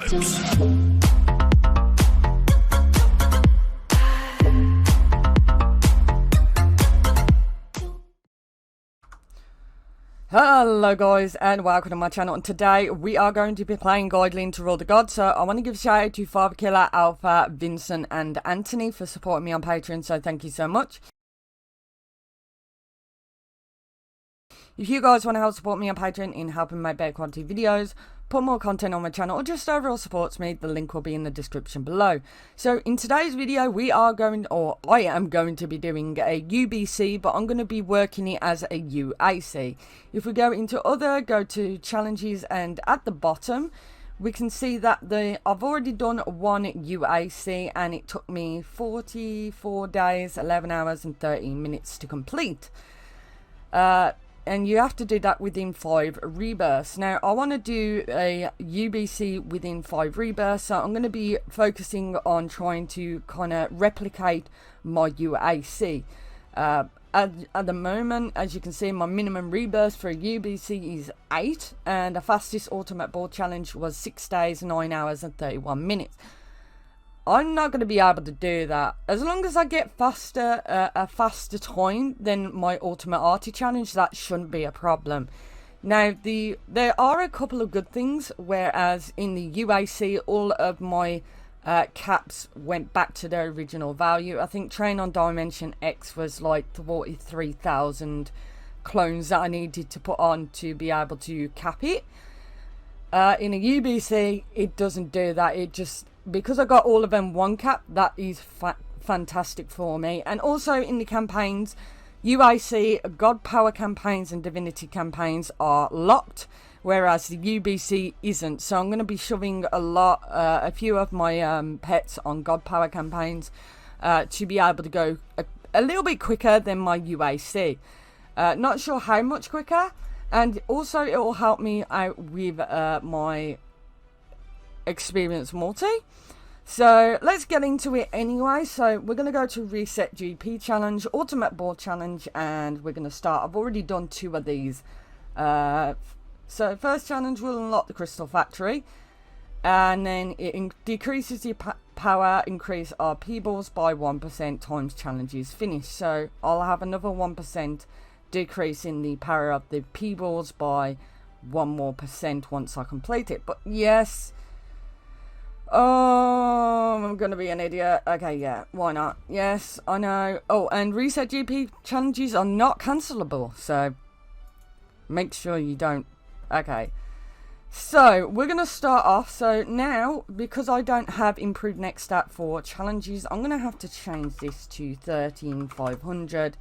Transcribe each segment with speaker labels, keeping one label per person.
Speaker 1: vibes.
Speaker 2: Hello guys and welcome to my channel, and today we are going to be playing Guideline to Rule the Gods. So I want to give a shout out to Father Killer, Alpha, Vincent and Anthony for supporting me on Patreon, so thank you so much. If you guys want to help support me on Patreon in helping make better quality videos, put more content on my channel, or just overall supports me, the link will be in the description below. So in today's video I am going to be doing a UBC, but I'm going to be working it as a UAC. If we go into go to challenges, and at the bottom we can see that I've already done one UAC and it took me 44 days, 11 hours and 13 minutes to complete. And you have to do that within 5 rebirths. Now, I want to do a UBC within 5 rebirths, so I'm going to be focusing on trying to kind of replicate my UAC. At the moment, as you can see, my minimum rebirth for a UBC is 8, and the fastest ultimate ball challenge was 6 days, 9 hours and 31 minutes. I'm not going to be able to do that. As long as I get a faster time than my Ultimate Arty challenge, that shouldn't be a problem. Now, there are a couple of good things, whereas in the UAC, all of my caps went back to their original value. I think Train on Dimension X was like 43,000 clones that I needed to put on to be able to cap it. In a UBC, it doesn't do that. It just... because I got all of them one cap, that is fantastic for me. And also in the campaigns, UAC, God Power campaigns and Divinity campaigns are locked, whereas the UBC isn't. So I'm going to be shoving a few of my pets on God Power campaigns to be able to go a little bit quicker than my UAC. Not sure how much quicker. And also it will help me out with my experience multi. So let's get into it anyway. So we're going to go to Reset GP Challenge, Ultimate Ball Challenge, and we're going to start. I've already done 2 of these. So first challenge will unlock the Crystal Factory, and then it decreases your power, increase RP balls by 1% times challenges finished. So I'll have another 1% decrease in the power of the P balls by 1% more once I complete it. But yes, oh, I'm gonna be an idiot. Okay, yeah, why not? Yes, I know. Oh, and Reset GP challenges are not cancelable, so make sure you don't. Okay, so we're gonna start off. So now, because I don't have improved next stat for challenges, I'm gonna have to change this to 13,500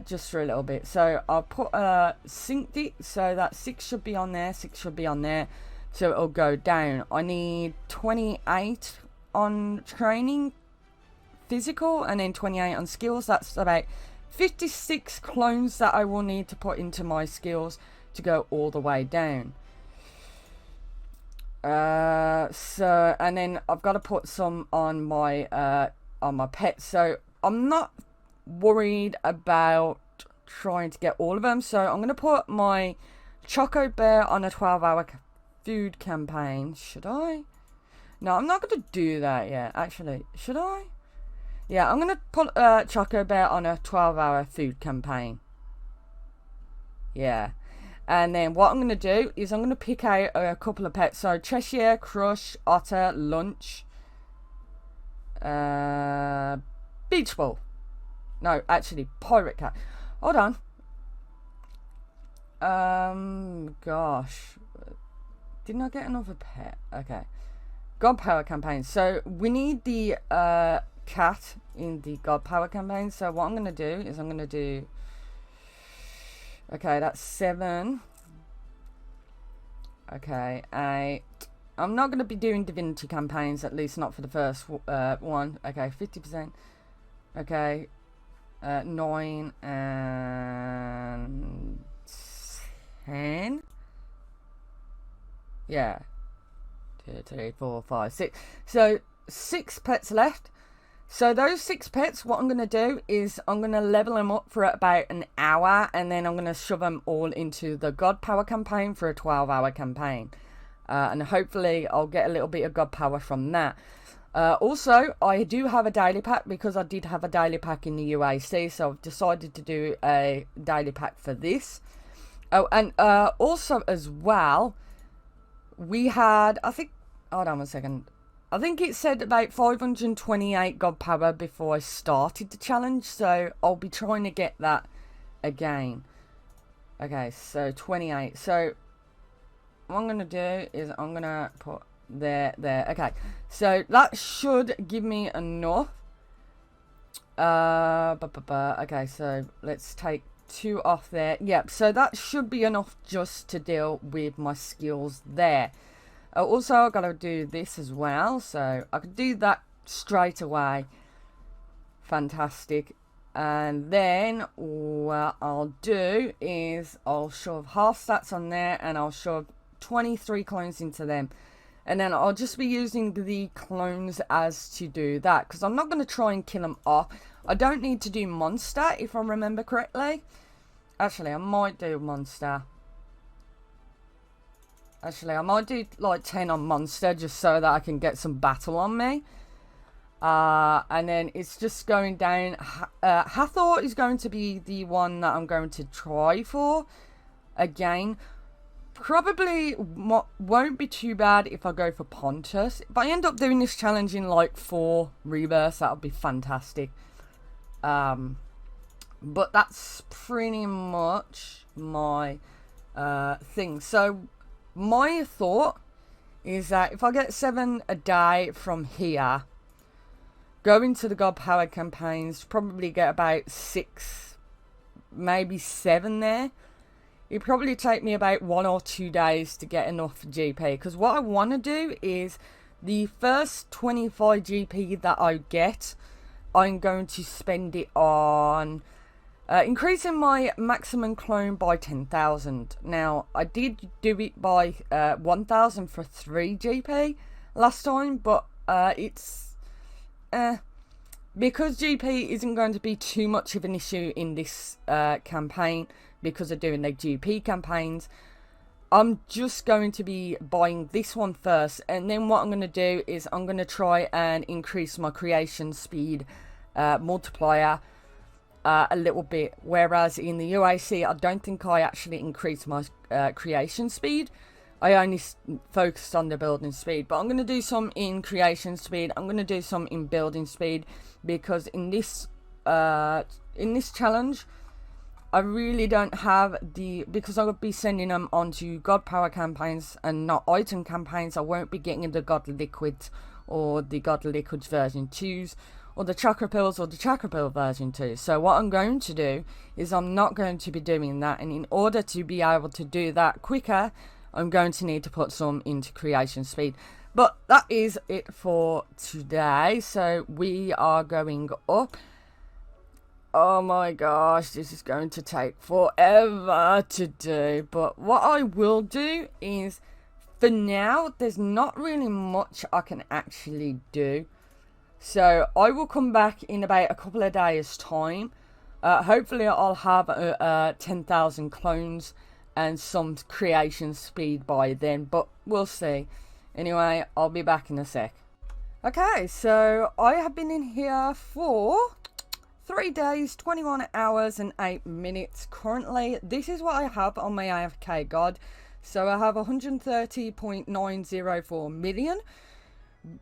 Speaker 2: just for a little bit. So I'll put synced it, so that 6 should be on there, 6 should be on there. So it'll go down. I need 28 on training, physical, and then 28 on skills. That's about 56 clones that I will need to put into my skills to go all the way down. So, and then I've got to put some on my pets. So I'm not worried about trying to get all of them. So I'm going to put my Choco Bear on a 12-hour food campaign. Should I? No, I'm not going to do that yet. Actually, should I? Yeah, I'm going to put Choco Bear on a 12-hour food campaign. Yeah. And then what I'm going to do is I'm going to pick out a couple of pets. So Cheshire, Crush, Otter, Lunch, Beach Ball. No, actually, Pirate Cat. Hold on. Gosh. Didn't I get another pet? Okay. God Power campaign. So we need the cat in the God Power campaign. So what I'm going to do is I'm going to do... Okay, that's 7. Okay, 8. I'm not going to be doing Divinity campaigns, at least not for the first one. Okay, 50%. Okay. 9 and 10. Yeah. 2, 3, 4, 5, 6. So 6 pets left. So those 6 pets, what I'm going to do is I'm going to level them up for about an hour, and then I'm going to shove them all into the God Power campaign for a 12-hour campaign. and hopefully I'll get a little bit of god power from that. Also, I do have a daily pack because I did have a daily pack in the UAC, so I've decided to do a daily pack for this. Oh, and also as well, we had, I think, hold on a second, I think it said about 528 god power before I started the challenge, so I'll be trying to get that again. Okay, so 28. So what I'm going to do is I'm going to put there. Okay, so that should give me enough. Okay, so let's take 2 off there. Yep, so that should be enough just to deal with my skills there. Also, I've got to do this as well, so I could do that straight away. Fantastic. And then what I'll do is I'll shove half stats on there, and I'll shove 23 clones into them. And then I'll just be using the clones as to do that, because I'm not going to try and kill them off. I don't need to do monster, if I remember correctly. Actually, I might do monster. Actually, I might do like 10 on monster just so that I can get some battle on me. And then it's just going down. Hathor is going to be the one that I'm going to try for. Again, probably won't be too bad if I go for Pontus. If I end up doing this challenge in like 4 rebirths, that would be fantastic. But that's pretty much my thing. So my thought is that if I get 7 a day from here, go into the god power campaigns, probably get about 6, maybe 7 there. It'd probably take me about 1 or 2 days to get enough GP, because what I want to do is the first 25 GP that I get, I'm going to spend it on increasing my maximum clone by 10,000. Now, I did do it by 1,000 for 3 GP last time, but it's because GP isn't going to be too much of an issue in this campaign because of doing the GP campaigns. I'm just going to be buying this one first, and then what I'm going to do is I'm going to try and increase my creation speed multiplier a little bit, whereas in the UAC I don't think I actually increased my creation speed. I only focused on the building speed, but I'm going to do some in creation speed. I'm going to do some in building speed, because in this challenge I really don't have because I'll be sending them onto god power campaigns and not item campaigns. I won't be getting the god liquids or the god liquids version 2s or the chakra pills or the chakra pill version 2. So what I'm going to do is I'm not going to be doing that, and in order to be able to do that quicker, I'm going to need to put some into creation speed. But that is it for today. So we are going up. Oh my gosh, this is going to take forever to do. But what I will do is, for now, there's not really much I can actually do. So I will come back in about a couple of days' time. Hopefully I'll have 10,000 clones and some creation speed by then, but we'll see. Anyway, I'll be back in a sec. Okay, so I have been in here for 3 days, 21 hours and 8 minutes currently. This is what I have on my AFK god. So I have 130.904 million.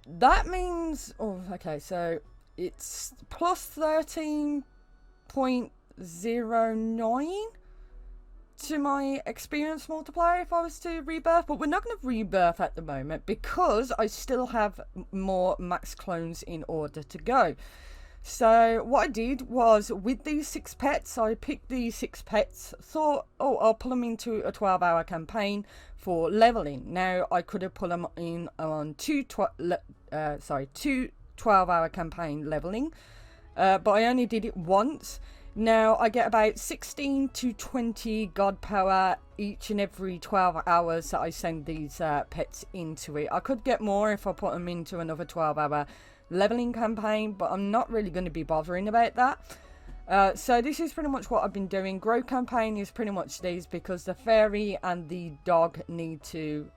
Speaker 2: That means, oh, okay, so it's plus 13.09 to my experience multiplier if I was to rebirth, but we're not going to rebirth at the moment because I still have more max clones in order to go. So what I did was, with these 6 pets, I picked these 6 pets, thought, oh, I'll pull them into a 12-hour campaign for leveling. Now, I could have put them in on two 12-hour campaign leveling, but I only did it once. Now, I get about 16 to 20 god power each and every 12 hours that I send these pets into it. I could get more if I put them into another 12-hour leveling campaign, but I'm not really going to be bothering about that. So this is pretty much what I've been doing. Grow campaign is pretty much these because the fairy and the dog need to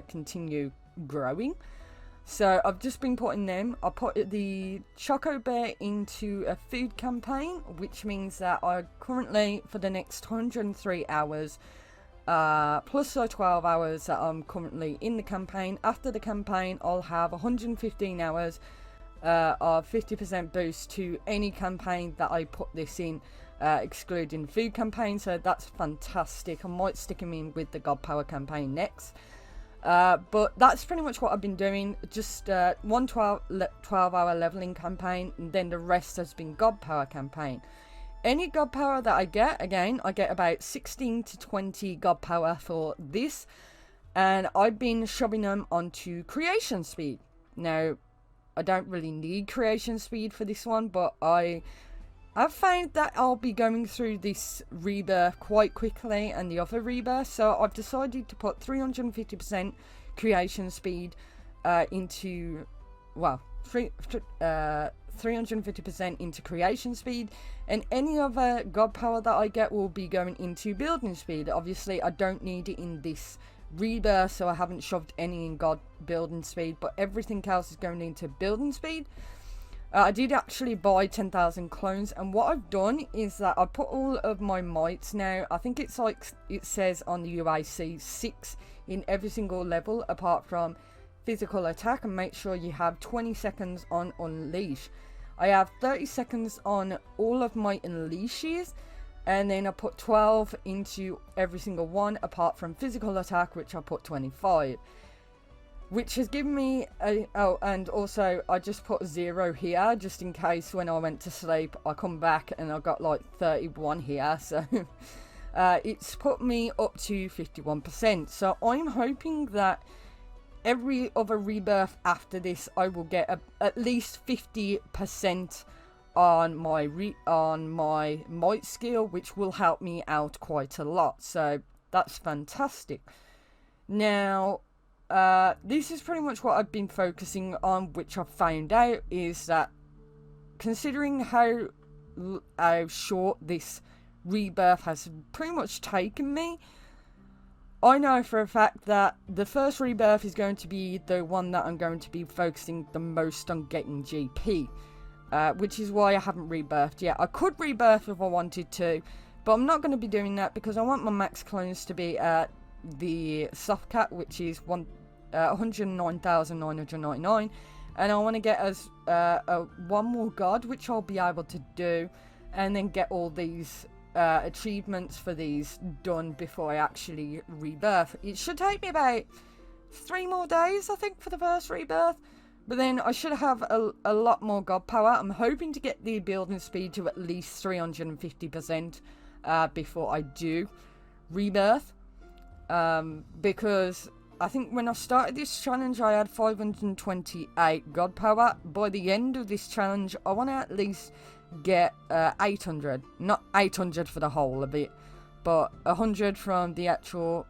Speaker 2: continue growing. So I've just been putting them. I put the Choco Bear into a food campaign, which means that I currently, for the next 103 hours, plus the 12 hours that I'm currently in the campaign. After the campaign, I'll have 115 hours of 50% boost to any campaign that I put this in, excluding food campaign. So that's fantastic. I might stick him in with the God Power campaign next. But that's pretty much what I've been doing. Just one 12-hour leveling campaign, and then the rest has been God Power campaign. Any God Power that I get, again, I get about 16 to 20 God Power for this. And I've been shoving them onto creation speed. Now, I don't really need creation speed for this one, but I've found that I'll be going through this rebirth quite quickly and the other rebirth, so I've decided to put 350% creation speed into, well, 350% into creation speed, and any other God Power that I get will be going into building speed. Obviously, I don't need it in this rebirth, so I haven't shoved any in God building speed, but everything else is going into building speed. I did actually buy 10,000 clones, and what I've done is that I put all of my mites now. I think it's like it says on the UAC 6 in every single level apart from physical attack, and make sure you have 20 seconds on unleash. I have 30 seconds on all of my unleashes, and then I put 12 into every single one apart from physical attack, which I put 25. Which has given me a, oh, and also I just put 0 here just in case when I went to sleep I come back and I got like 31 here, so it's put me up to 51%. So I'm hoping that every other rebirth after this I will get at least 50% on my might skill, which will help me out quite a lot. So that's fantastic. Now, this is pretty much what I've been focusing on, which I've found out is that considering how short this rebirth has pretty much taken me, I know for a fact that the first rebirth is going to be the one that I'm going to be focusing the most on getting GP, which is why I haven't rebirthed yet. I could rebirth if I wanted to, but I'm not going to be doing that because I want my max clones to be at the soft cap, which is 109,999, and I want to get us one more god, which I'll be able to do, and then get all these achievements for these done before I actually rebirth. It should take me about 3 more days, I think, for the first rebirth, but then I should have a lot more god power. I'm hoping to get the building speed to at least 350% before I do rebirth. Because I think when I started this challenge I had 528 god power. By the end of this challenge I want to at least get 800, not 800 for the whole of it, but 100 from the actual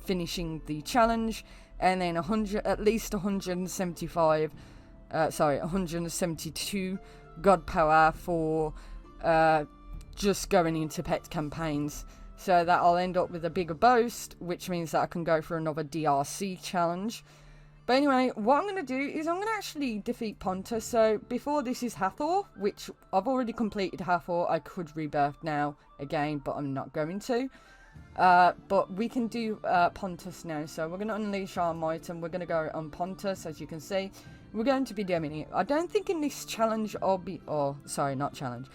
Speaker 2: finishing the challenge, and then 100, at least 172 god power for just going into pet campaigns. So that I'll end up with a bigger boast, which means that I can go for another DRC challenge. But anyway, what I'm going to do is I'm going to actually defeat Pontus. So before this is Hathor, which I've already completed Hathor. I could rebirth now again, but I'm not going to. But we can do Pontus now. So we're going to unleash our might and we're going to go on Pontus, as you can see. We're going to be doing it. I don't think in this challenge I'll be... Oh, sorry, not challenge.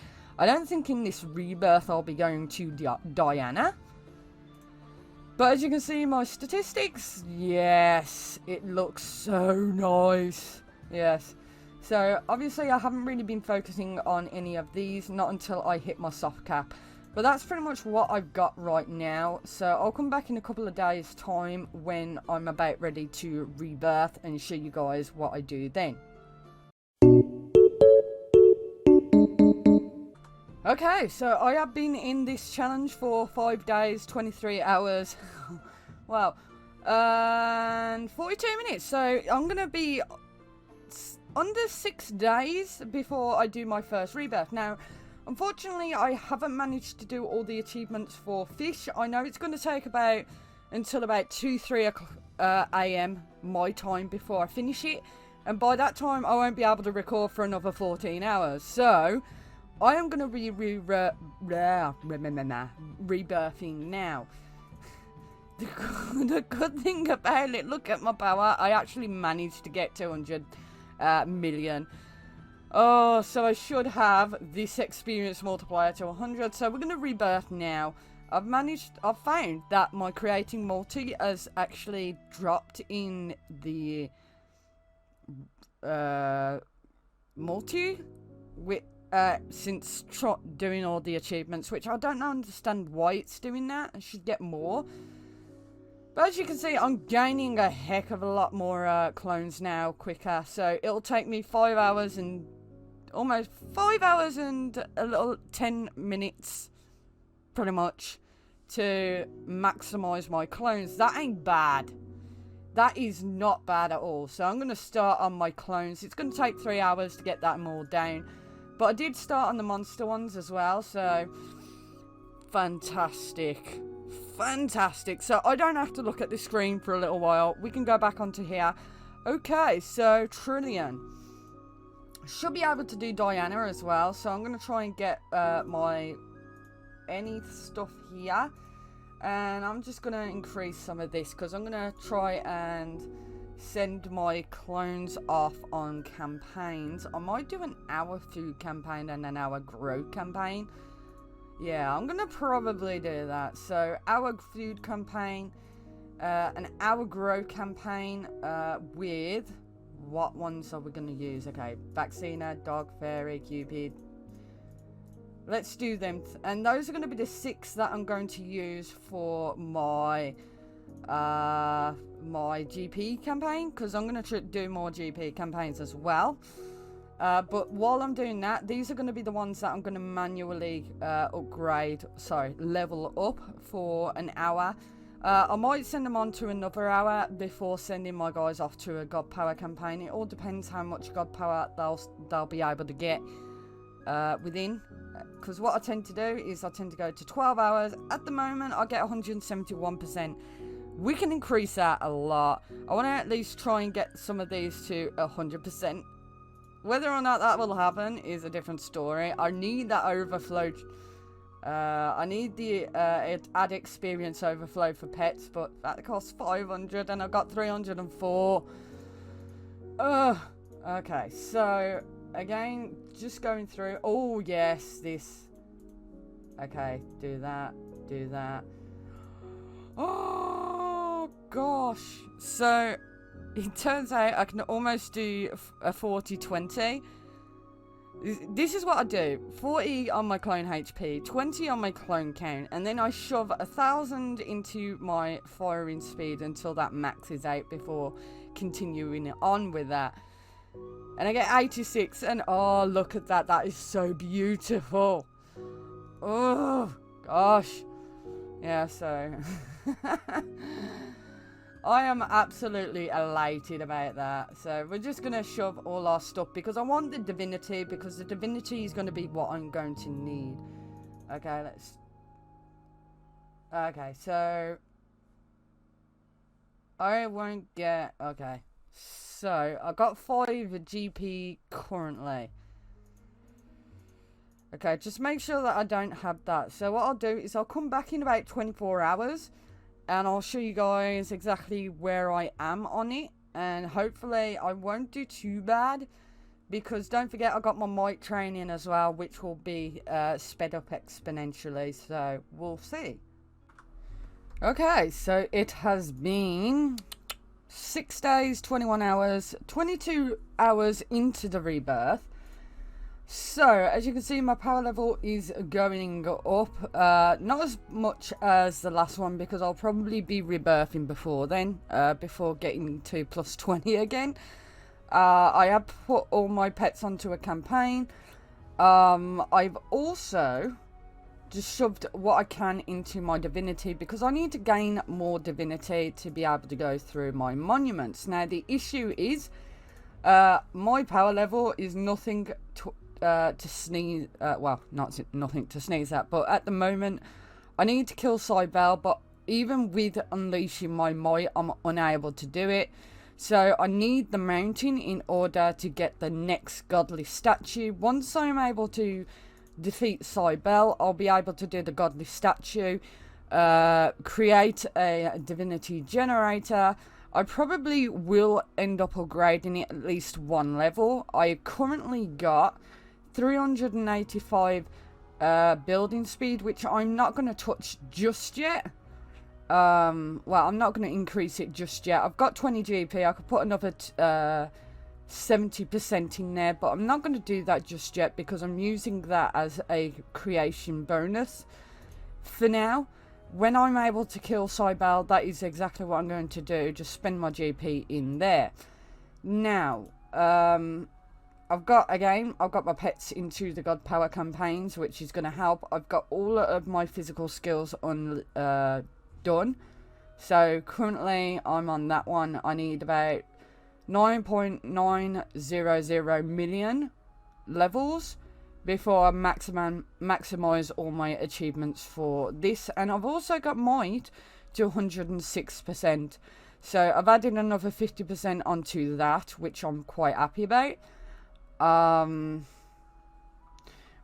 Speaker 2: I don't think in this rebirth I'll be going to Diana. But as you can see in my statistics, yes, it looks so nice. Yes. So obviously I haven't really been focusing on any of these, not until I hit my soft cap. But that's pretty much what I've got right now. So I'll come back in a couple of days' time when I'm about ready to rebirth and show you guys what I do then. Okay, so I have been in this challenge for 5 days, 23 hours, wow, and 42 minutes, so I'm going to be under 6 days before I do my first rebirth. Now, Unfortunately, I haven't managed to do all the achievements for fish. I know it's going to take until about 2-3 a.m. my time before I finish it. And by that time, I won't be able to record for another 14 hours. So, I am going to be rebirthing now. The good thing about it, look at my power. I actually managed to get 200 million. Oh, so I should have this experience multiplier to 100. So we're going to rebirth now. I've found that my creating multi has actually dropped in the multi with since doing all the achievements, which I don't understand why it's doing that. I should get more. But as you can see, I'm gaining a heck of a lot more clones now quicker. So it'll take me 5 hours and almost 5 hours and a little 10 minutes pretty much to maximize my clones. That ain't bad. That is not bad at all. So I'm going to start on my clones. It's going to take 3 hours to get that all down. But I did start on the monster ones as well. So fantastic. Fantastic. So I don't have to look at the screen for a little while. We can go back onto here. Okay, so Trillion. Should be able to do Diana as well. So I'm going to try and get any stuff here. And I'm just going to increase some of this because I'm going to try and send my clones off on campaigns. I might do an hour food campaign and an hour grow campaign. Yeah, I'm going to probably do that. So, hour food campaign, an hour grow campaign with... What ones are we going to use? Okay, Vaccina, Dog, Fairy, Cupid. Let's do them. And those are going to be the 6 that I'm going to use for my my GP campaign. Because I'm going to do more GP campaigns as well. But while I'm doing that, these are going to be the ones that I'm going to manually level up for an hour. I might send them on to another hour before sending my guys off to a God Power campaign. It all depends how much God Power they'll be able to get within. Because what I tend to do is I tend to go to 12 hours. At the moment, I get 171%. We can increase that a lot. I want to at least try and get some of these to 100%. Whether or not that will happen is a different story. I need that overflow. I need the add experience overflow for pets, but that costs 500 and I've got 304. Okay, so again, just going through. Oh yes, this. Okay, do that, do that. Oh gosh. So it turns out I can almost do a 40-20. This is what I do. 40 on my clone HP, 20 on my clone count, and then I shove 1,000 into my firing speed until that maxes out before continuing on with that. And I get 86, and oh, look at that. That is so beautiful. Oh, gosh. Yeah, so... I am absolutely elated about that. So we're just going to shove all our stuff because I want the divinity, because the divinity is going to be what I'm going to need. Okay, let's... Okay, so... I won't get... Okay. So, I've got 5 GP currently. Okay, just make sure that I don't have that. So what I'll do is I'll come back in about 24 hours. And I'll show you guys exactly where I am on it. And hopefully I won't do too bad. Because don't forget I got my might training as well, which will be sped up exponentially. So we'll see. Okay, so it has been 6 days, 21 hours, 22 hours into the rebirth. So, as you can see, my power level is going up. Not as much as the last one, because I'll probably be rebirthing before then, before getting to plus 20 again. I have put all my pets onto a campaign. I've also just shoved what I can into my divinity, because I need to gain more divinity to be able to go through my monuments. Now, the issue is, my power level is nothing to sneeze, well, nothing to sneeze at, but at the moment, I need to kill Cybele, but even with unleashing my might, I'm unable to do it. So I need the mountain in order to get the next godly statue. Once I'm able to defeat Cybele, I'll be able to do the godly statue, create a divinity generator. I probably will end up upgrading it at least one level. I currently got 385 building speed, which I'm not going to touch just yet. Well, I'm not going to increase it just yet. I've got 20 GP. I could put another 70% in there, but I'm not going to do that just yet because I'm using that as a creation bonus for now. When I'm able to kill Cybele, that is exactly what I'm going to do. Just spend my GP in there. Now, I've got my pets into the God Power campaigns, which is going to help. I've got all of my physical skills done. So currently I'm on that one. I need about 9.900 million levels before I maximize all my achievements for this. And I've also got might to 106%. So I've added another 50% onto that, which I'm quite happy about.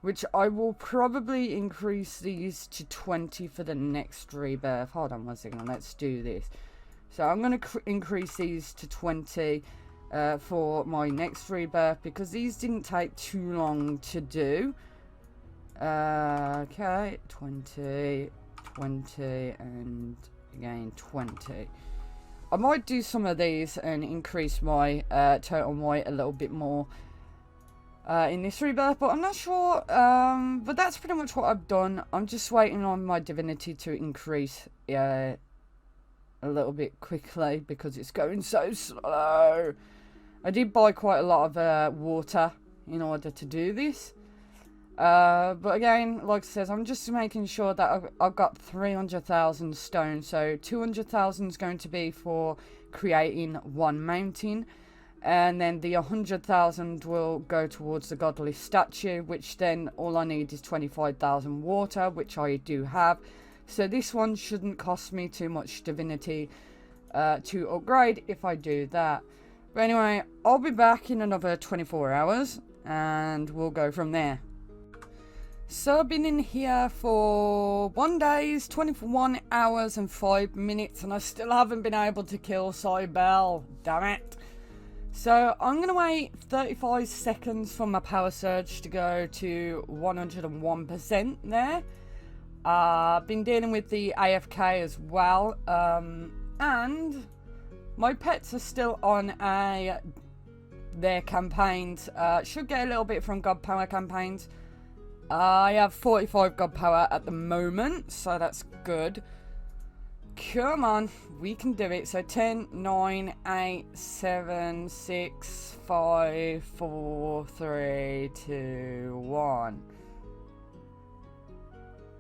Speaker 2: Which I will probably increase these to 20 for the next rebirth. Hold on one second, let's do this. So I'm going to increase these to 20 for my next rebirth, because these didn't take too long to do. Okay, 20, 20, and again 20. I might do some of these and increase my total might a little bit more in this rebirth, but I'm not sure. But that's pretty much what I've done. I'm just waiting on my divinity to increase a little bit quickly because it's going so slow. I did buy quite a lot of water in order to do this. But again, like I said, I'm just making sure that I've got 300,000 stone. So 200,000 is going to be for creating one mountain. And then the 100,000 will go towards the godly statue, which then all I need is 25,000 water, which I do have. So this one shouldn't cost me too much divinity to upgrade if I do that. But anyway, I'll be back in another 24 hours and we'll go from there. So I've been in here for 1 day, 21 hours and 5 minutes, and I still haven't been able to kill Cybele. Damn it. So I'm going to wait 35 seconds for my power surge to go to 101% there. I've been dealing with the AFK as well. And my pets are still on their campaigns. Should get a little bit from God Power campaigns. I have 45 God Power at the moment, so that's good. Come on, we can do it. So 10, 9, 8, 7, 6, 5, 4, 3, 2, 1.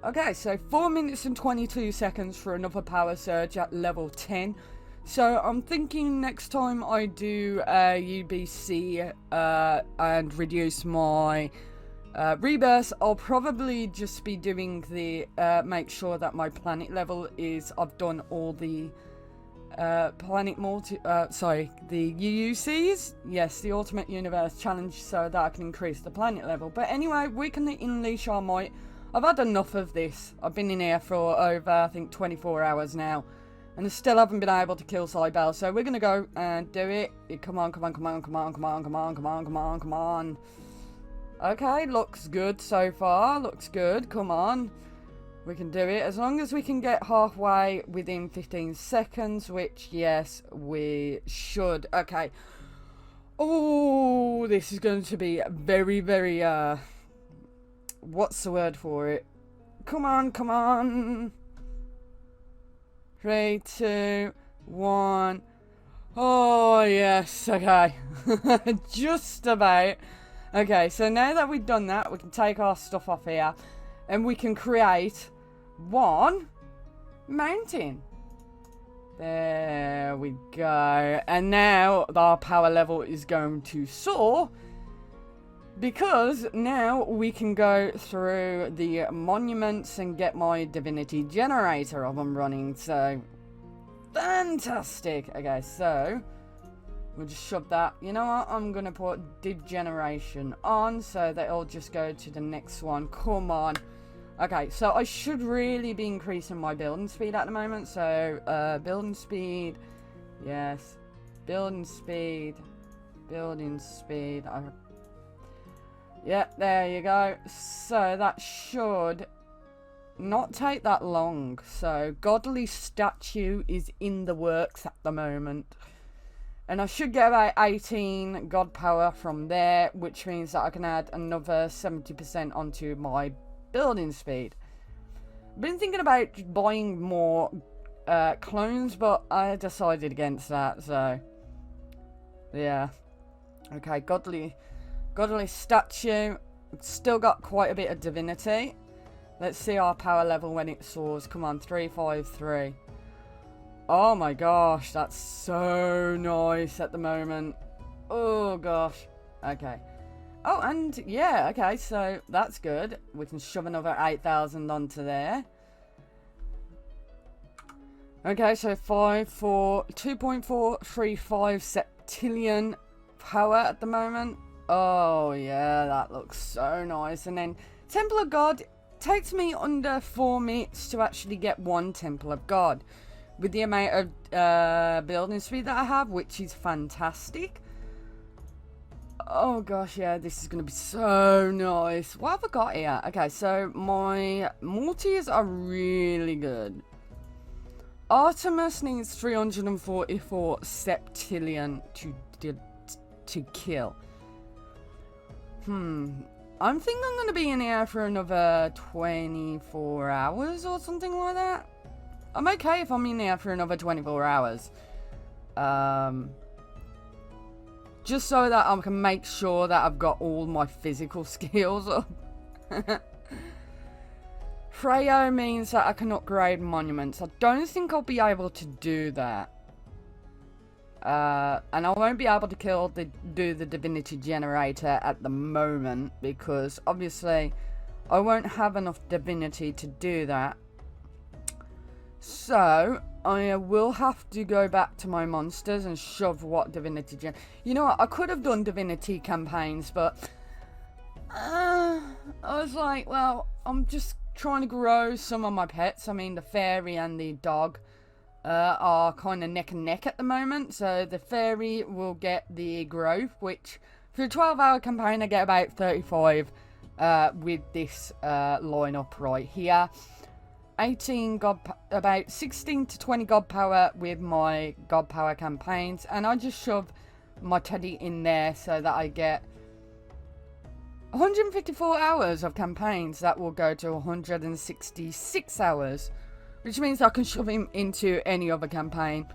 Speaker 2: Okay, so 4 minutes and 22 seconds for another power surge at level 10. So I'm thinking next time I do a UBC and reduce my rebirth, I'll probably just be doing the make sure that my planet level is, I've done all the the UUCs, yes, the Ultimate Universe Challenge, so that I can increase the planet level. But anyway, we can unleash our might. I've had enough of this. I've been in here for over, I think, 24 hours now, and I still haven't been able to kill Cybele, so we're gonna go and do it. Come on, come on, come on, come on, come on, come on, come on, come on, come on. Okay, looks good so far. Looks good. Come on. We can do it. As long as we can get halfway within 15 seconds, which, yes, we should. Okay. Oh, this is going to be very, very, what's the word for it? Come on, come on. 3, 2, 1. Oh, yes. Okay. Just about. Okay, so now that we've done that, we can take our stuff off here and we can create one mountain. There we go. And now our power level is going to soar Because now we can go through the monuments and get my divinity generator up and running. So, fantastic. Okay, so we'll just shove that. You know what? I'm going to put div generation on so that it'll just go to the next one. Come on. Okay, so I should really be increasing my building speed at the moment. So, building speed. Yes. Building speed. Building speed. Yeah, there you go. So that should not take that long. So godly statue is in the works at the moment. And I should get about 18 god power from there, which means that I can add another 70% onto my building speed. I've been thinking about buying more clones, but I decided against that, so yeah. Okay, godly statue. Still got quite a bit of divinity. Let's see our power level when it soars. Come on, 353. Oh my gosh, that's so nice at the moment. Oh gosh. Okay. Oh, and yeah, okay, so that's good. We can shove another 8,000 onto there. Okay, so 2.435 septillion power at the moment. Oh yeah, that looks so nice. And then Temple of God takes me under 4 minutes to actually get one Temple of God with the amount of building speed that I have, which is fantastic. Oh gosh, yeah, this is going to be so nice. What have I got here? Okay, so my multis are really good. Artemis needs 344 septillion to kill. I think I'm going to be in here for another 24 hours or something like that. I'm okay if I'm in here for another 24 hours. Just so that I can make sure that I've got all my physical skills up. Freyo means that I can upgrade monuments. I don't think I'll be able to do that. And I won't be able to do the divinity generator at the moment, because obviously I won't have enough divinity to do that. So I will have to go back to my monsters and shove what divinity You know what, I could have done divinity campaigns, but I was like, well, I'm just trying to grow some of my pets. I mean, the fairy and the dog are kind of neck and neck at the moment. So the fairy will get the growth, which for a 12-hour campaign I get about 35 with this lineup right here. 18 about 16 to 20 god power with my god power campaigns, and I just shove my teddy in there so that I get 154 hours of campaigns. That will go to 166 hours, which means I can shove him into any other campaign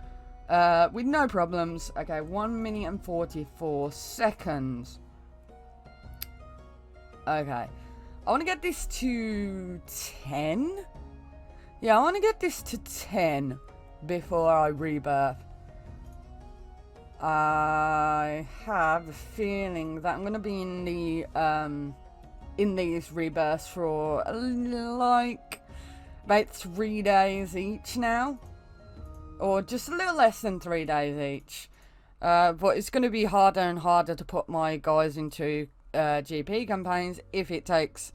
Speaker 2: with no problems. Okay, 1 minute and 44 seconds. Okay, I want to get this to 10. Yeah, I want to get this to 10 before I rebirth. I have a feeling that I'm going to be in the in these rebirths for like about 3 days each now, or just a little less than 3 days each. But it's going to be harder and harder to put my guys into GP campaigns if it takes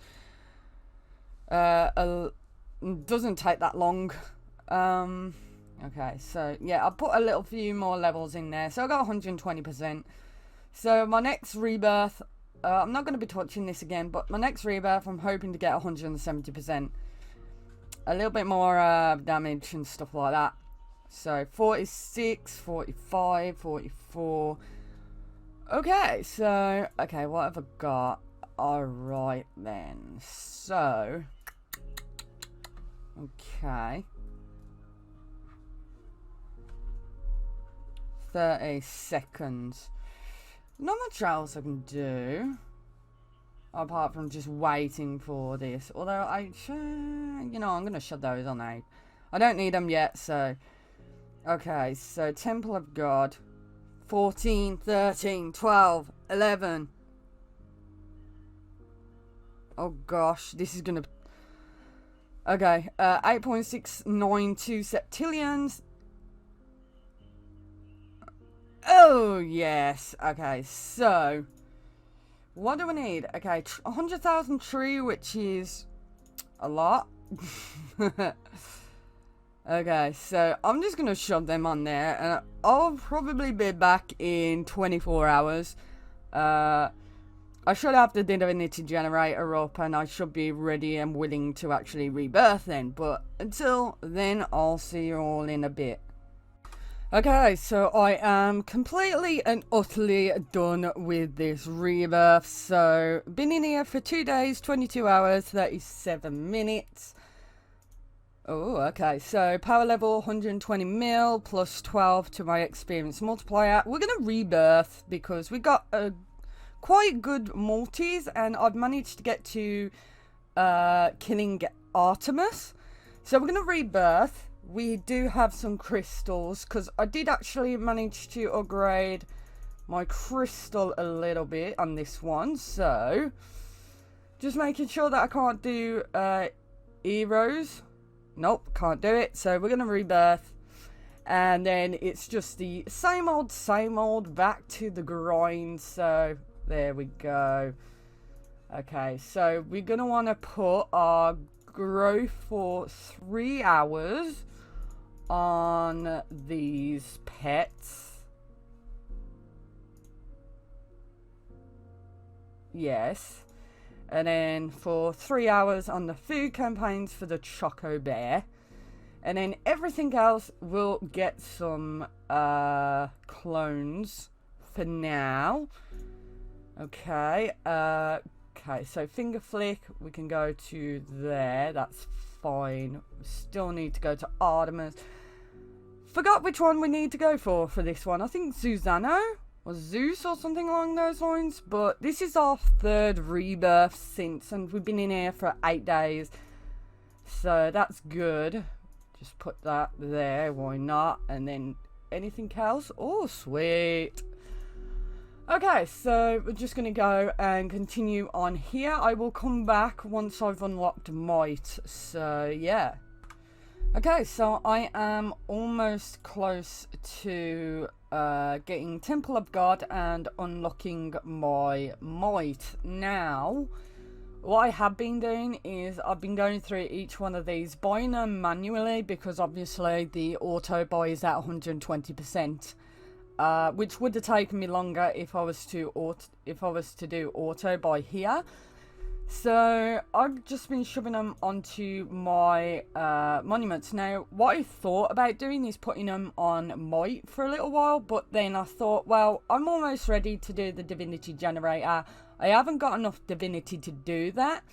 Speaker 2: doesn't take that long. Okay, so yeah, I'll put a few more levels in there. So I got 120%. So my next rebirth, I'm not going to be touching this again, but my next rebirth, I'm hoping to get 170%. A little bit more damage and stuff like that. So 46, 45, 44. Okay, so, okay, what have I got? Alright then, so, okay. 30 seconds. Not much else I can do apart from just waiting for this. Although you know, I'm gonna shut those on out. I don't need them yet, so. Okay, so Temple of God. 14, 13, 12, 11. Oh gosh, this is gonna... Okay, 8.692 septillions. Oh, yes. Okay, so... what do we need? Okay, 100,000 tree, which is a lot. Okay, so I'm just going to shove them on there, and I'll probably be back in 24 hours. I should have the divinity generator up, and I should be ready and willing to actually rebirth then. But until then, I'll see you all in a bit. Okay, so I am completely and utterly done with this rebirth. So, been in here for 2 days, 22 hours, 37 minutes. Oh, okay, so power level 120 mil plus 12 to my experience multiplier. We're going to rebirth because we got a quite good multis, and I've managed to get to killing Artemis. So we're going to rebirth. We do have some crystals because I did actually manage to upgrade my crystal a little bit on this one. So just making sure that I can't do heroes. Nope, can't do it. So we're going to rebirth. And then it's just the same old, back to the grind. So there we go. Okay, so we're going to want to put our growth for 3 hours on these pets. Yes. And then for 3 hours on the food campaigns for the Choco Bear. And then everything else will get some clones for now. Okay. Okay, so finger flick, we can go to there. That's fine. Still need to go to Artemis. Forgot which one we need to go for this one. I think Susano or Zeus or something along those lines. But this is our 3rd rebirth since, and we've been in here for 8 days. So that's good. Just put that there, why not? And then anything else? Oh, sweet. Okay, so we're just going to go and continue on here. I will come back once I've unlocked Might. So, yeah. Okay, so I am almost close to getting Temple of God and unlocking my Might. Now, what I have been doing is I've been going through each one of these, buying them manually because obviously the auto buy is at 120%. Which would have taken me longer if I was to do auto buy here. So I've just been shoving them onto my monuments. Now, what I thought about doing is putting them on Might for a little while, but then I thought, well, I'm almost ready to do the divinity generator. I haven't got enough divinity to do that.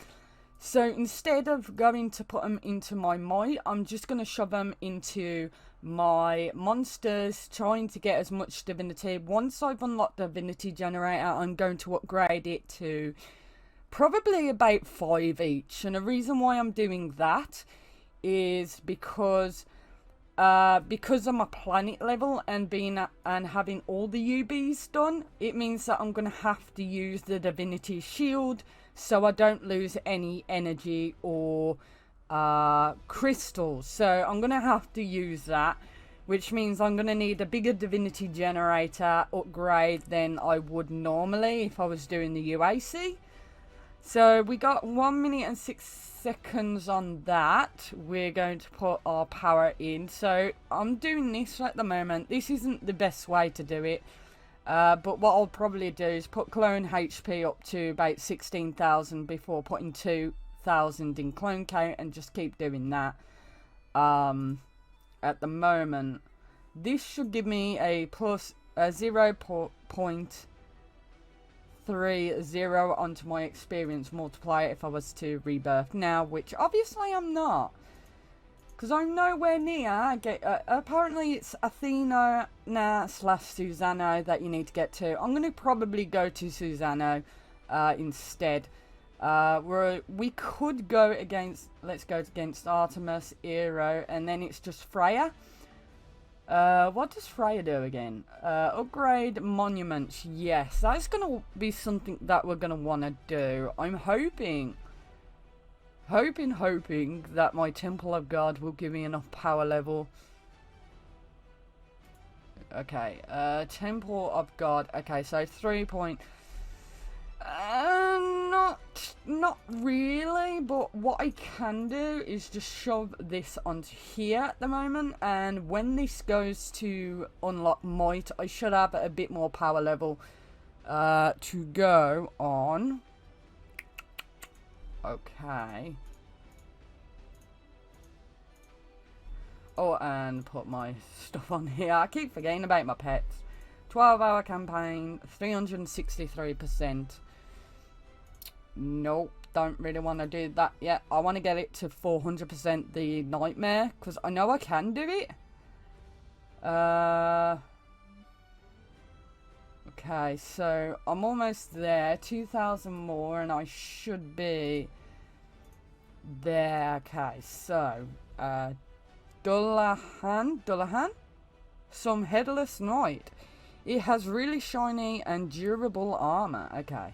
Speaker 2: So instead of going to put them into my Might, I'm just going to shove them into my monsters, trying to get as much divinity. Once I've unlocked the divinity generator, I'm going to upgrade it to probably about 5 each. And the reason why I'm doing that is because I'm a planet level and having all the UBs done, it means that I'm going to have to use the divinity shield so I don't lose any energy or crystals. So I'm going to have to use that, which means I'm going to need a bigger divinity generator upgrade than I would normally if I was doing the UAC. So we got 1 minute and 6 seconds on that. We're going to put our power in. So I'm doing this at the moment. This isn't the best way to do it. But what I'll probably do is put clone HP up to about 16,000 before putting 2,000 in clone count and just keep doing that. At the moment, this should give me a plus 0.30 onto my experience multiplier if I was to rebirth now, which obviously I'm not, because I'm nowhere near. Apparently it's Athena slash Susano that you need to get to. I'm going to probably go to Susano instead. We could go against, let's go against Artemis, Hero, and then it's just Freya. What does Freya do again? Upgrade monuments. Yes, that's going to be something that we're going to want to do. I'm hoping hoping that my Temple of God will give me enough power level. Okay, Temple of God. Okay, so 3 point. Not really, but what I can do is just shove this onto here at the moment, and when this goes to unlock might, I should have a bit more power level to go on. Okay. Oh, and put my stuff on here. I keep forgetting about my pets. 12-hour campaign, 363%. Nope, don't really want to do that yet. I want to get it to 400% the nightmare, because I know I can do it. Okay, so I'm almost there. 2,000 more, and I should be there. Okay, so Dullahan, some headless knight. It has really shiny and durable armor. Okay.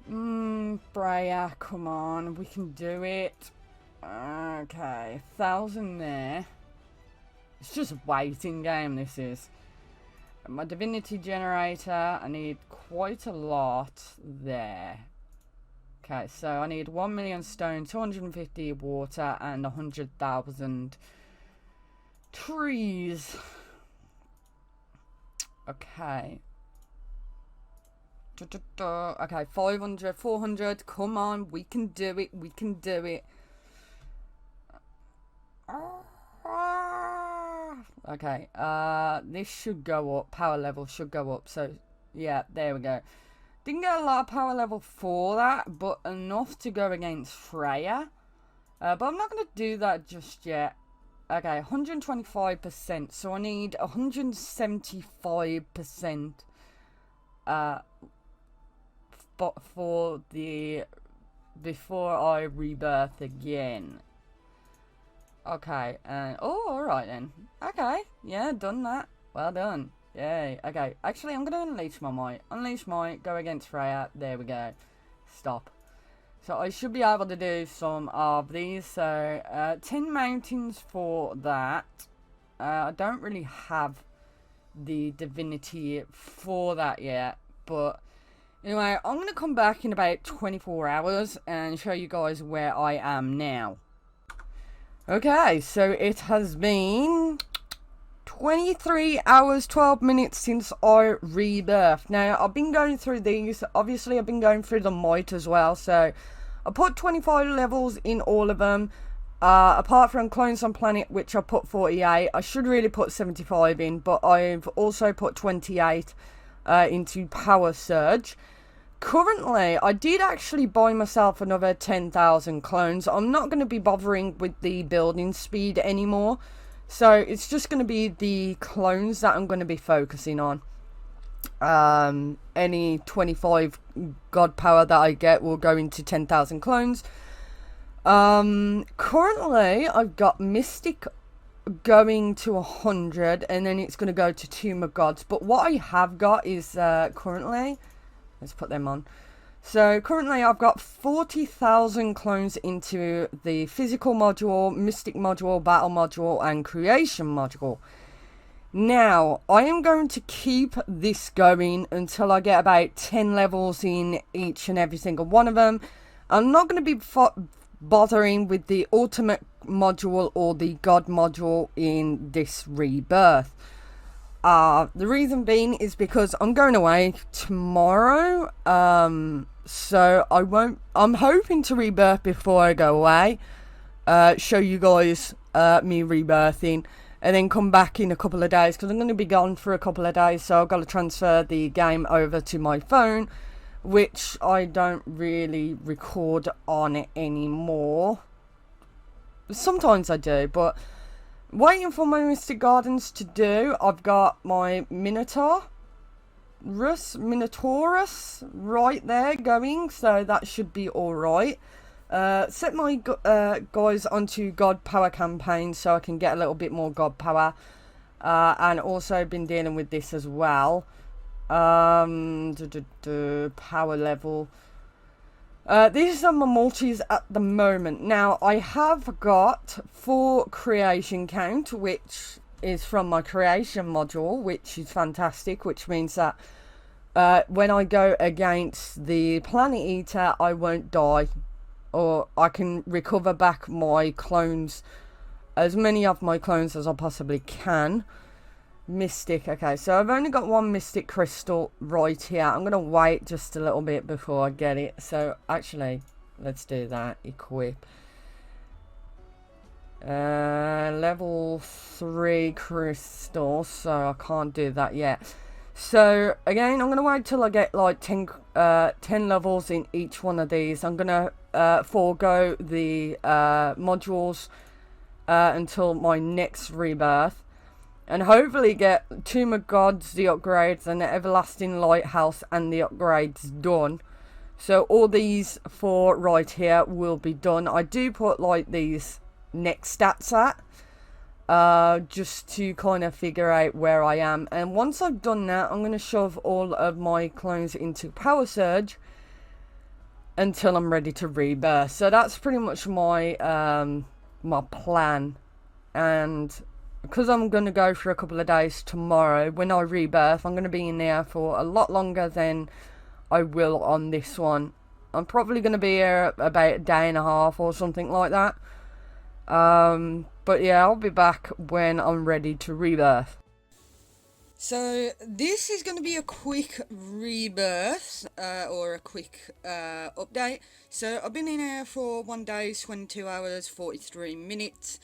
Speaker 2: Freya, come on, we can do it. Okay, 1,000 there. It's just a waiting game, this is. My divinity generator, I need quite a lot there. Okay, so I need 1 million stone, 250 water, and 100,000 trees. Okay. Okay, 500, 400, come on, we can do it, we can do it. Okay, this should go up, power level should go up, so, yeah, there we go. Didn't get a lot of power level for that, but enough to go against Freya. But I'm not going to do that just yet. Okay, 125%, so I need 175%, for the before I rebirth again. Okay, and oh, alright then. Okay, yeah, done that. Well done. Yay. Okay, actually, I'm gonna unleash my might. Unleash might, go against Freya. There we go. Stop. So I should be able to do some of these. So 10 mountains for that. I don't really have the divinity for that yet, but anyway, I'm going to come back in about 24 hours and show you guys where I am now. Okay, so it has been 23 hours, 12 minutes since I rebirthed. Now, I've been going through these. Obviously, I've been going through the might as well. So, I put 25 levels in all of them. Apart from Clones on Planet, which I put 48. I should really put 75 in, but I've also put 28 into Power Surge. Currently, I did actually buy myself another 10,000 clones. I'm not going to be bothering with the building speed anymore. So, it's just going to be the clones that I'm going to be focusing on. Any 25 god power that I get will go into 10,000 clones. Currently, I've got Mystic going to 100, and then it's going to go to Tomb of Gods. But what I have got is, currently... Let's put them on. So currently I've got 40,000 clones into the physical module, mystic module, battle module, and creation module. Now, I am going to keep this going until I get about 10 levels in each and every single one of them. I'm not going to be bothering with the ultimate module or the god module in this rebirth. The reason being is because I'm going away tomorrow, so I'm hoping to rebirth before I go away, show you guys, me rebirthing, and then come back in a couple of days, because I'm going to be gone for a couple of days, so I've got to transfer the game over to my phone, which I don't really record on it anymore. Sometimes I do, but... Waiting for my Mystic Gardens to do, I've got my Minotaurus right there going, so that should be alright. Set my guys onto God Power campaign so I can get a little bit more God Power. And also been dealing with this as well. Power level. These are my multis at the moment. Now, I have got 4 creation count, which is from my creation module, which is fantastic, which means that when I go against the Planet Eater, I won't die, or I can recover back my clones, as many of my clones as I possibly can. Mystic, okay, so I've only got 1 mystic crystal right here. I'm gonna wait just a little bit before I get it. So actually, let's do that. Equip level 3 crystal, so I can't do that yet. So again, I'm gonna wait till I get like 10 levels in each one of these. I'm gonna forego the modules until my next rebirth, and hopefully get Tomb of Gods, the upgrades, and the Everlasting Lighthouse and the upgrades done. So all these 4 right here will be done. I do put like these next stats at, just to kind of figure out where I am. And once I've done that, I'm going to shove all of my clones into Power Surge until I'm ready to rebirth. So that's pretty much my my plan. And because I'm going to go for a couple of days tomorrow, when I rebirth, I'm going to be in there for a lot longer than I will on this one. I'm probably going to be here about a day and a half or something like that. But yeah, I'll be back when I'm ready to rebirth. So this is going to be a quick rebirth, or a quick update. So I've been in here for 1 day, 22 hours, 43 minutes.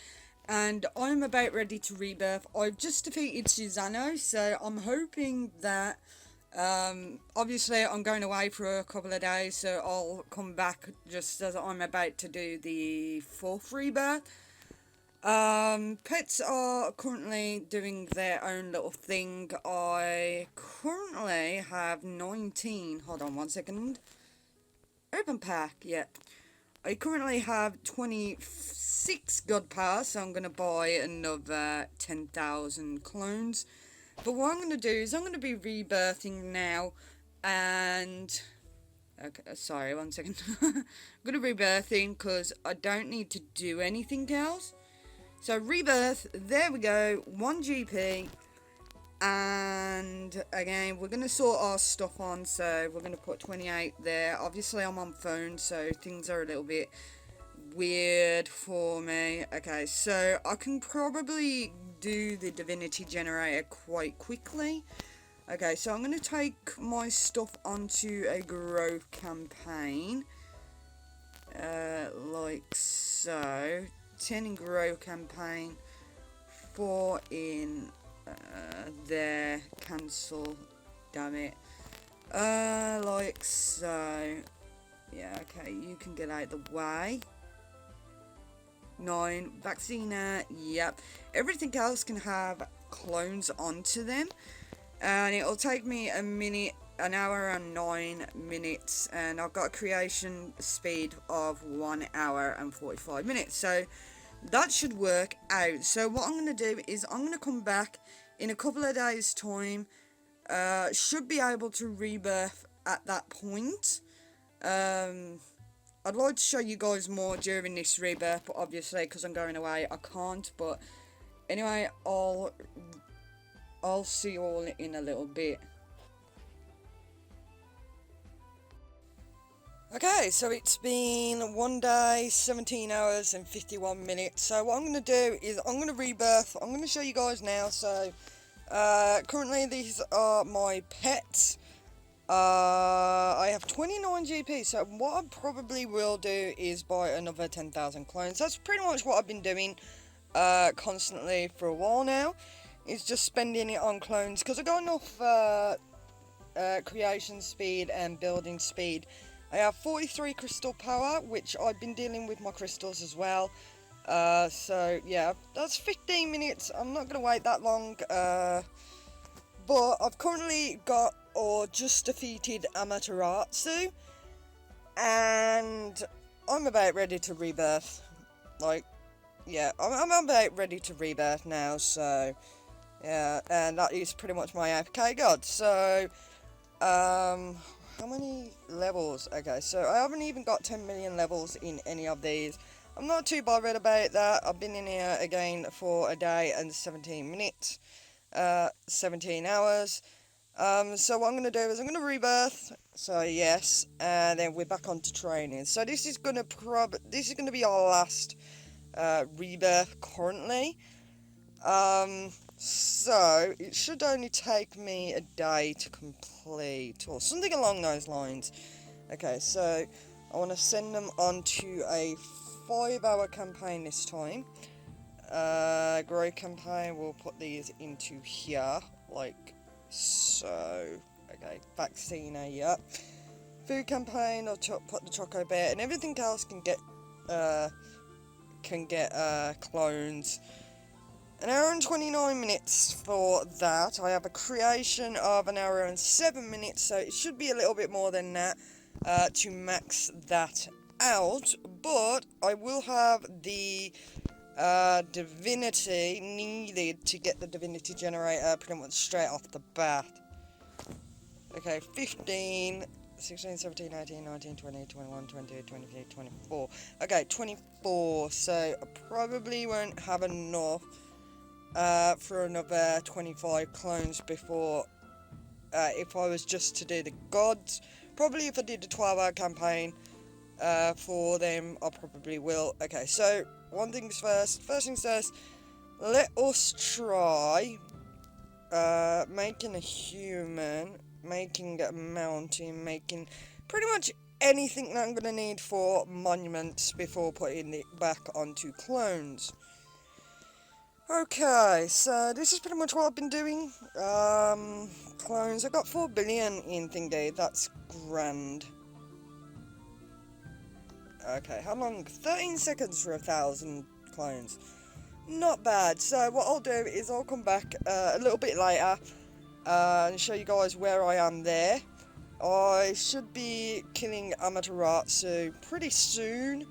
Speaker 2: And I'm about ready to rebirth. I've just defeated Susano, so I'm hoping that, obviously I'm going away for a couple of days, so I'll come back just as I'm about to do the 4th rebirth. Pets are currently doing their own little thing. I currently have 19, hold on 1 second, open pack, yeah. I currently have 26 God Power, so I'm going to buy another 10,000 clones. But what I'm going to do is I'm going to be rebirthing now, and... Okay, sorry, 1 second. I'm going to be rebirthing because I don't need to do anything else. So rebirth, there we go, 1 GP. And again, we're going to sort our stuff on, so we're going to put 28 there. Obviously I'm on phone, so things are a little bit weird for me. Okay, so I can probably do the divinity generator quite quickly. Okay, so I'm going to take my stuff onto a growth campaign, like so. 10 in growth campaign, 4 in there, cancel, damn it, like so. Yeah, okay, you can get out the way. 9 vaccina, yep. Everything else can have clones onto them, and it'll take me a minute, an hour and 9 minutes, and I've got a creation speed of 1 hour and 45 minutes, so that should work out. So what I'm going to do is I'm going to come back in a couple of days time, should be able to rebirth at that point. I'd like to show you guys more during this rebirth, but obviously because I'm going away I can't. But anyway, I'll see you all in a little bit. Okay, so it's been 1 day, 17 hours and 51 minutes. So what I'm going to do is I'm going to rebirth. I'm going to show you guys now. So currently these are my pets. I have 29 GP. So what I probably will do is buy another 10,000 clones. That's pretty much what I've been doing constantly for a while now. Is just spending it on clones because I got enough creation speed and building speed. I have 43 crystal power, which I've been dealing with my crystals as well. So yeah, that's 15 minutes. I'm not going to wait that long. But I've currently got or just defeated Amaterasu. And I'm about ready to rebirth. Like, yeah, I'm about ready to rebirth now. So, yeah, and that is pretty much my AFK god. So, how many levels? Okay, so I haven't even got 10 million levels in any of these. I'm not too bothered about that. I've been in here again for a day and 17 minutes. 17 hours. So what I'm going to do is I'm going to rebirth. So yes, and then we're back onto training. So this is going to be our last rebirth currently. So it should only take me a day to complete, or something along those lines. Okay, so I want to send them on to a 5-hour campaign this time. Grow campaign, we'll put these into here, like so. Okay, vaccine here. Food campaign, I'll put the Choco Bear, and everything else can get clones. An hour and 29 minutes for that. I have a creation of an hour and 7 minutes, so it should be a little bit more than that to max that out. But I will have the divinity needed to get the divinity generator pretty much straight off the bat. Okay, 15, 16, 17, 18, 19, 20, 21, 22, 23, 24. Okay, 24, so I probably won't have enough for another 25 clones before, if I was just to do the gods. Probably if I did the 12-hour campaign for them, I probably will. Okay, so one thing's first. First things first, let us try making a human, making a mountain, making pretty much anything that I'm going to need for monuments before putting it back onto clones. Okay, so this is pretty much what I've been doing. Clones, I got 4 billion in Thingy, that's grand. Okay, how long? 13 seconds for 1,000 clones. Not bad. So what I'll do is I'll come back a little bit later and show you guys where I am there. I should be killing Amaterasu pretty soon.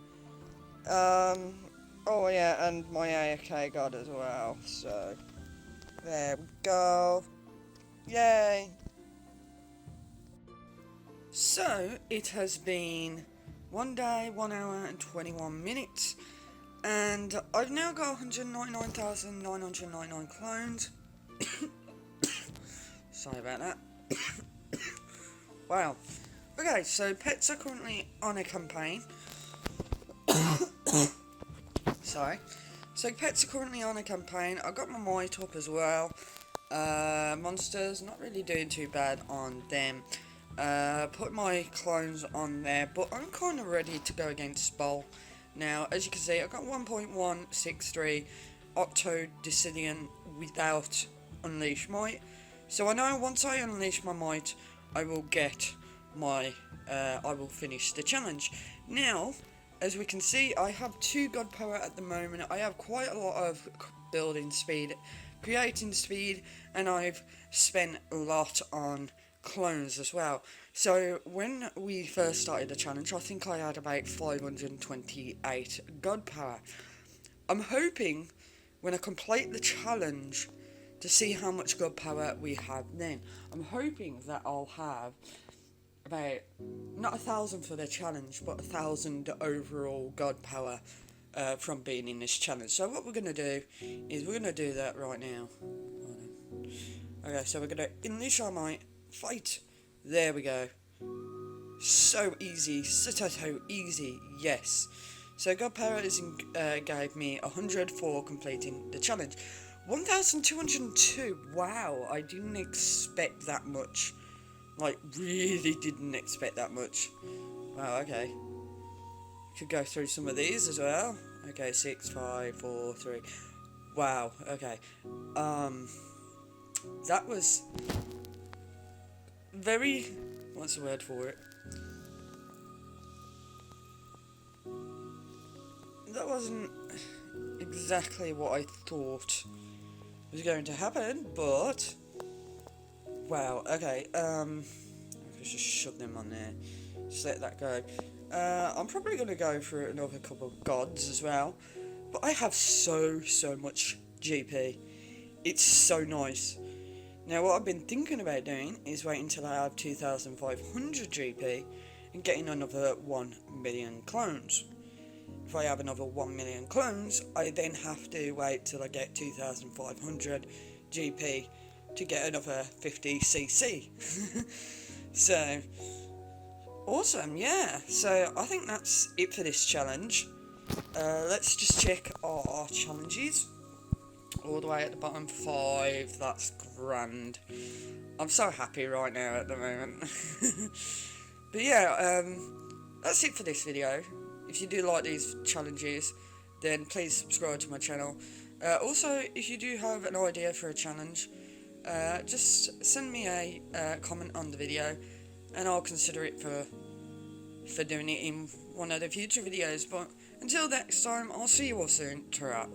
Speaker 2: Oh yeah, and my AFK god as well, so there we go. Yay! So, it has been 1 day, 1 hour and 21 minutes, and I've now got 199,999 clones. Sorry about that. Wow. Okay, so pets are currently on a campaign. Sorry. So pets are currently on a campaign. I got my might up as well. Monsters, not really doing too bad on them. Put my clones on there, but I'm kind of ready to go against Spol. Now, as you can see, I've got 1.163 Octodecidian without Unleash Might. So I know once I unleash my might, I will get my, I will finish the challenge. Now, as we can see, I have 2 god power at the moment. I have quite a lot of building speed, creating speed, and I've spent a lot on clones as well. So when we first started the challenge, I think I had about 528 god power. I'm hoping when I complete the challenge to see how much god power we have then. I'm hoping that I'll have about, not 1,000 for the challenge, but 1,000 overall god power from being in this challenge. So what we're going to do is we're going to do that right now. Okay, so we're going to unleash our might, fight. There we go. So easy, so easy, yes. So god power is gave me 100 for completing the challenge. 1,202, wow, I didn't expect that much. Like, really didn't expect that much. Wow, okay. Could go through some of these as well. Okay, 6, 5, 4, 3. Wow, okay. That was very, what's the word for it? That wasn't exactly what I thought was going to happen, but wow, okay, let's just shove them on there, just let that go. I'm probably going to go for another couple of gods as well, but I have so much GP, it's so nice. Now what I've been thinking about doing is waiting until I have 2,500 GP and getting another 1 million clones. If I have another 1 million clones, I then have to wait till I get 2,500 GP to get another 50 CC. So, awesome, yeah. So I think that's it for this challenge. Let's just check our challenges. All the way at the bottom, 5, that's grand. I'm so happy right now at the moment. But yeah, that's it for this video. If you do like these challenges, then please subscribe to my channel. Also, if you do have an idea for a challenge, just send me a comment on the video, and I'll consider it for doing it in one of the future videos. But until next time, I'll see you all soon. Ta-ra.